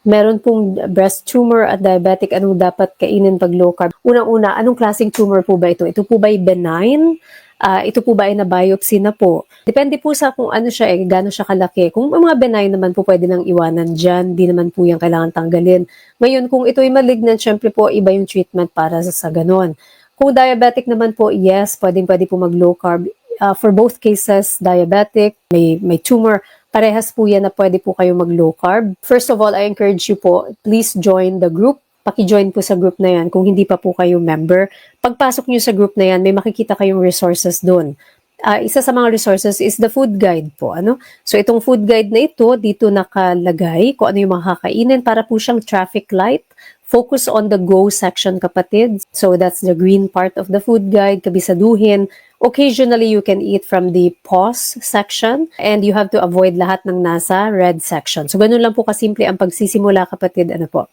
Meron pong breast tumor at diabetic, anong dapat kainin pag low carb? Unang-una, anong klaseng tumor po ba ito? Ito po ba ay benign? Ito po ba ay na-biopsy na po? Depende po sa kung ano siya gaano siya kalaki. Kung mga benign naman po, pwede nang iwanan dyan. Di naman po yan kailangan tanggalin. Ngayon, kung ito ay malignant, syempre po, iba yung treatment para sa ganon. Kung diabetic naman po, yes, pwede po mag-low carb. For both cases, diabetic, may tumor, parehas po yan na pwede po kayo mag-low carb. First of all, I encourage you po, please join the group. Paki-join po sa group na yan kung hindi pa po kayo member. Pagpasok nyo sa group na yan, may makikita kayong resources doon. Isa sa mga resources is the food guide po. So itong food guide na ito, dito nakalagay kung ano yung mga kakainin para po siyang traffic light. Focus on the go section, kapatid. So that's the green part of the food guide, kabisaduhin. Occasionally, you can eat from the pause section and you have to avoid lahat ng nasa red section. So ganun lang po kasimple ang pagsisimula, kapatid. Ano po?